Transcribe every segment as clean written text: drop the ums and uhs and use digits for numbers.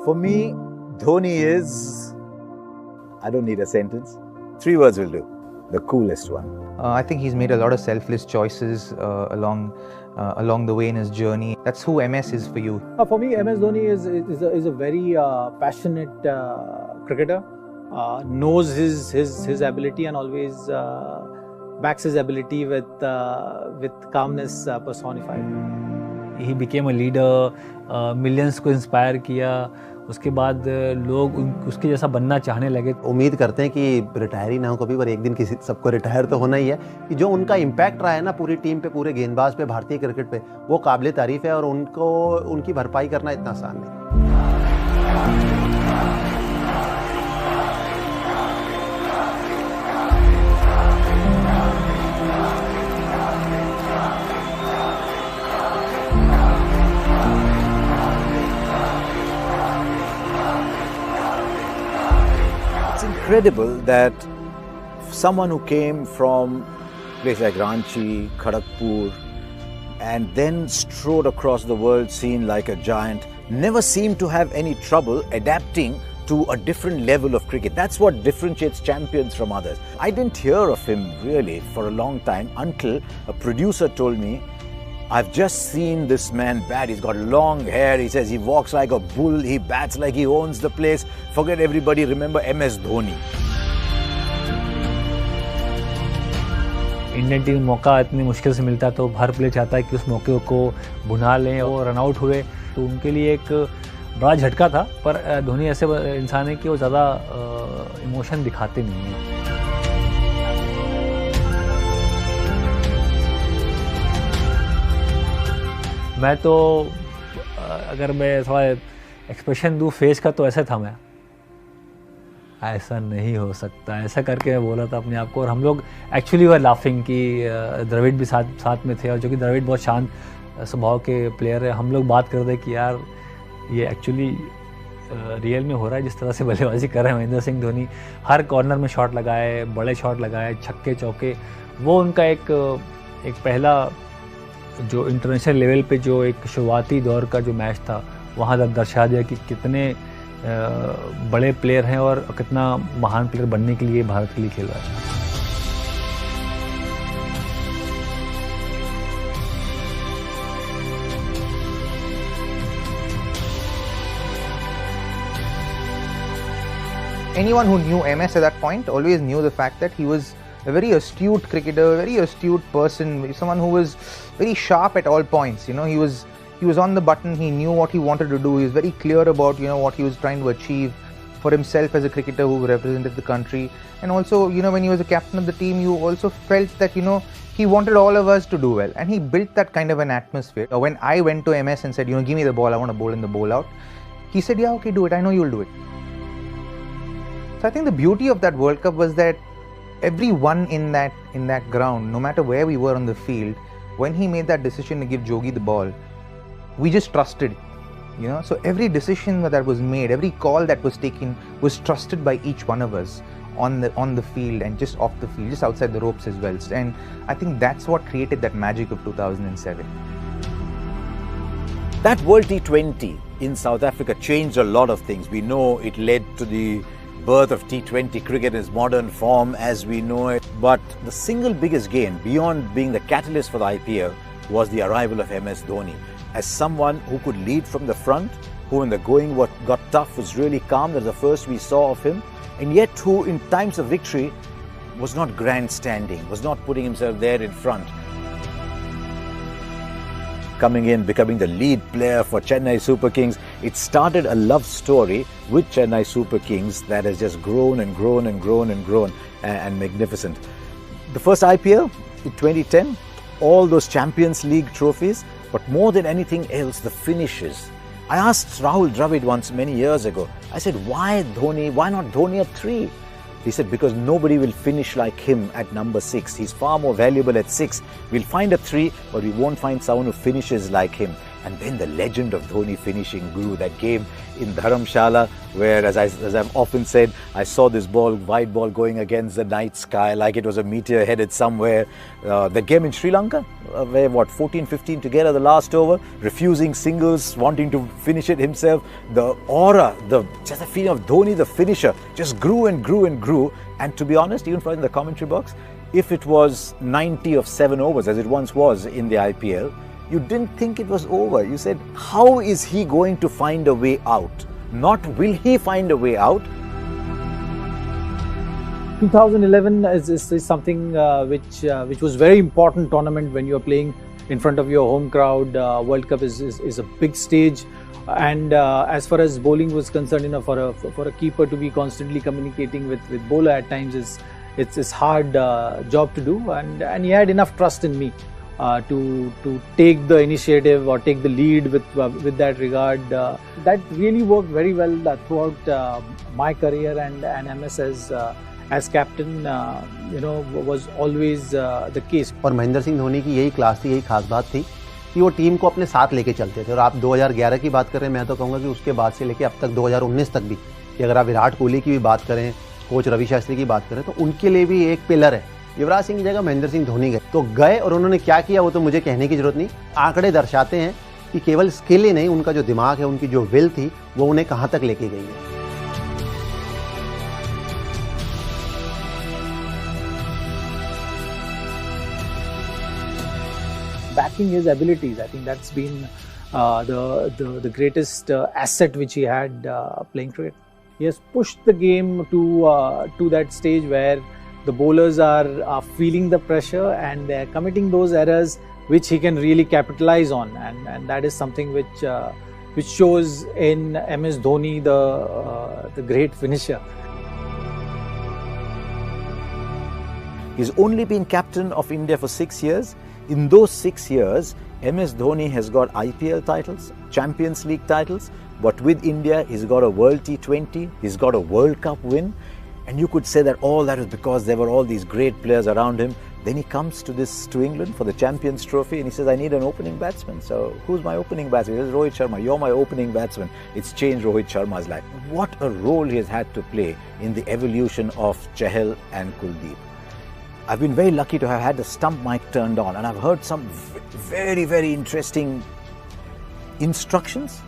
For me, Dhoni is, I don't need a sentence, 3 words will do, the coolest one. I think he's made a lot of selfless choices along the way in his journey. That's who MS is for you. For me, MS Dhoni is a very passionate cricketer. Knows his ability and always backs his ability with calmness personified. He became a leader, millions को inspire किया. उसके बाद लोग उसके जैसा बनना चाहने लगे. उम्मीद करते हैं कि रिटायर ही ना हो कभी, पर एक दिन किसी सबको रिटायर तो होना ही है. कि जो उनका इम्पैक्ट रहा है ना पूरी टीम पे, पूरे गेंदबाज पे, भारतीय क्रिकेट पे, वो काबिल तारीफ है और उनकी भरपाई करना इतना आसान नहीं. Incredible that someone who came from places like Ranchi, Kharagpur, and then strode across the world scene like a giant, never seemed to have any trouble adapting to a different level of cricket. That's what differentiates champions from others. I didn't hear of him really for a long time until a producer told me, I've just seen this man bat. He's got long hair. He says he walks like a bull. He bats like he owns the place. Forget everybody. Remember MS Dhoni. Indian team मौका इतनी मुश्किल से मिलता है तो हर player चाहता है कि उस मौके को भुना लें. और रन आउट हुए तो उनके लिए एक बड़ा झटका था. पर धोनी ऐसे इंसान है कि वो ज़्यादा इमोशन दिखाते नहीं हैं. मैं तो अगर मैं थोड़ा एक्सप्रेशन दूँ फेस का तो ऐसा था मैं, ऐसा नहीं हो सकता, ऐसा करके मैं बोला था अपने आप को. और हम लोग एक्चुअली वर लाफिंग कि द्रविड़ भी साथ में थे, और जो कि द्रविड़ बहुत शांत स्वभाव के प्लेयर है. हम लोग बात कर रहे कि यार ये एक्चुअली रियल में हो रहा है जिस तरह से बल्लेबाजी कर रहे हैं महेंद्र सिंह धोनी. हर कॉर्नर में शॉट लगाए, बड़े शॉट लगाए, छक्के चौके. वो उनका एक पहला जो इंटरनेशनल लेवल पे जो एक शुरुआती दौर का जो मैच था, वहाँ तक दर्शा दिया कि कितने बड़े प्लेयर हैं और कितना महान प्लेयर बनने के लिए भारत के लिए खेल रहा है. Anyone who knew MS at that point always knew the fact that he was a very astute cricketer, very astute person, someone who was very sharp at all points. You know, he was on the button. He knew what he wanted to do. He was very clear about, you know, what he was trying to achieve for himself as a cricketer who represented the country. And also, you know, when he was a captain of the team, you also felt that, you know, he wanted all of us to do well, and he built that kind of an atmosphere. When I went to MS and said, you know, give me the ball, I want to bowl in the bowl out, he said, yeah, okay, do it. I know you'll do it. So I think the beauty of that World Cup was that everyone in that ground, no matter where we were on the field, when he made that decision to give Jogi the ball, we just trusted, you know. So every decision that was made, every call that was taken was trusted by each one of us on the field and just off the field, just outside the ropes as well. And I think that's what created that magic of 2007. That World T20 in South Africa changed a lot of things. We know it led to the birth of T20 cricket in its modern form as we know it. But the single biggest gain, beyond being the catalyst for the IPL, was the arrival of MS Dhoni. As someone who could lead from the front, who in the going what got tough was really calm, that's the first we saw of him, and yet who in times of victory was not grandstanding, was not putting himself there in front. Coming in, becoming the lead player for Chennai Super Kings, it started a love story with Chennai Super Kings that has just grown and grown and grown and grown and magnificent. The first IPL in 2010, all those Champions League trophies, but more than anything else, the finishes. I asked Rahul Dravid once many years ago, I said, why Dhoni, why not Dhoni at 3? He said, because nobody will finish like him at number 6. He's far more valuable at 6. We'll find a 3, but we won't find someone who finishes like him. And then the legend of Dhoni finishing grew. That game in Dharamshala, where, as I've often said, I saw this ball, white ball, going against the night sky like it was a meteor headed somewhere. The game in Sri Lanka, where 14-15 together the last over, refusing singles, wanting to finish it himself. The aura, just the feeling of Dhoni, the finisher, just grew and grew and grew. And to be honest, even in the commentary box, if it was 90 of 7 overs, as it once was in the IPL, you didn't think it was over. You said, how is he going to find a way out? Not will he find a way out? 2011 is something which was very important tournament when you are playing in front of your home crowd. World Cup is a big stage, and as far as bowling was concerned, for a keeper to be constantly communicating with bowler at times it's hard job to do, and he had enough trust in me to take the initiative or take the lead with that regard. That really worked very well throughout my career, and MS as captain was always the case. और महेंद्र सिंह धोनी की यही class थी, यही खास बात थी कि वो टीम को अपने साथ लेके चलते थे। और आप 2011 की बात करें, मैं तो कहूँगा कि उसके बाद से लेके अब तक 2019 तक भी, कि अगर आप विराट कोहली की भी बात करें, कोच रवि शास्त्री की बात करें, तो उनके लिए भी एक पिलर है। युवराज सिंह की जगह महेंद्र सिंह धोनी गए, तो गए और उन्होंने क्या किया वो तो मुझे कहने की जरूरत नहीं। आंकड़े दर्शाते हैं कि केवल स्किल ही नहीं, उनका जो दिमाग है, उनकी जो विल थी, वो उन्हें कहां तक लेके गई है। Backing his abilities, I think that's been the greatest asset which he had playing cricket. He has pushed the game to that stage where the bowlers are feeling the pressure and they're committing those errors which he can really capitalize on, and that is something which shows in MS Dhoni, the great finisher. He's only been captain of India for 6 years. In those 6 years, MS Dhoni has got IPL titles, Champions League titles, but with India, he's got a World T20, he's got a World Cup win, and you could say that all that is because there were all these great players around him. Then he comes to England for the Champions Trophy, and he says, I need an opening batsman. So who's my opening batsman? He says, Rohit Sharma, you're my opening batsman. It's changed Rohit Sharma's life. What a role he has had to play in the evolution of Chahal and Kuldeep. I've been very lucky to have had the stump mic turned on, and I've heard some very, very interesting instructions.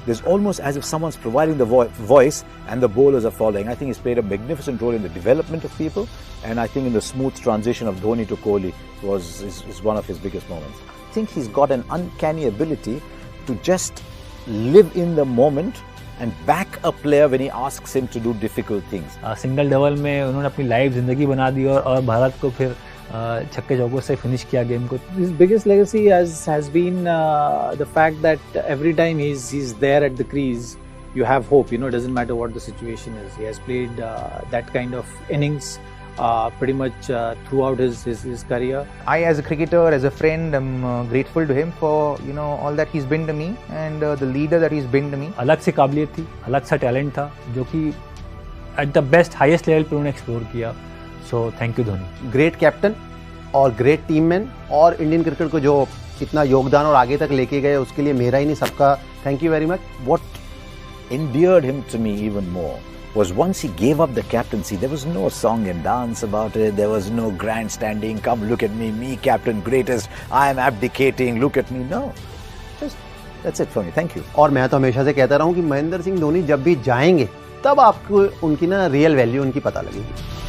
There's almost as if someone's providing the voice and the bowlers are following. I think he's played a magnificent role in the development of people, and I think in the smooth transition of Dhoni to Kohli is one of his biggest moments. I think he's got an uncanny ability to just live in the moment and back a player when he asks him to do difficult things. Single double में उन्होंने अपनी life जिंदगी बना दी और भारत को फिर छक्के चौकों से फिनिश किया गेम को. His biggest legacy has been the fact that every time he's there at the crease, you have hope. It doesn't matter what the situation is. He has played that kind of innings pretty much throughout his career. I, as a cricketer, as a friend, am grateful to him for all that he's been to me and the leader that he's been to me. अलग सी काबिलियत थी, अलग सा talent था जो कि at the best highest level पे उन्होंने एक्सप्लोर किया. So thank you Dhoni. Great captain और ग्रेट टीम मैन, और इंडियन क्रिकेट को जो इतना योगदान और आगे तक लेके गए, उसके लिए मेरा ही नहीं सबका thank you very much. What endeared him to me even more was once he gave up the captaincy, there was no song and dance about it. There was no grandstanding, come look at me captain, greatest, I am abdicating, look at me. No, just that's it for me. Thank you. और मैं तो हमेशा से कहता रहा हूँ कि महेंद्र सिंह धोनी जब भी जाएंगे तब आपको उनकी रियल वैल्यू उनकी पता लगेगी.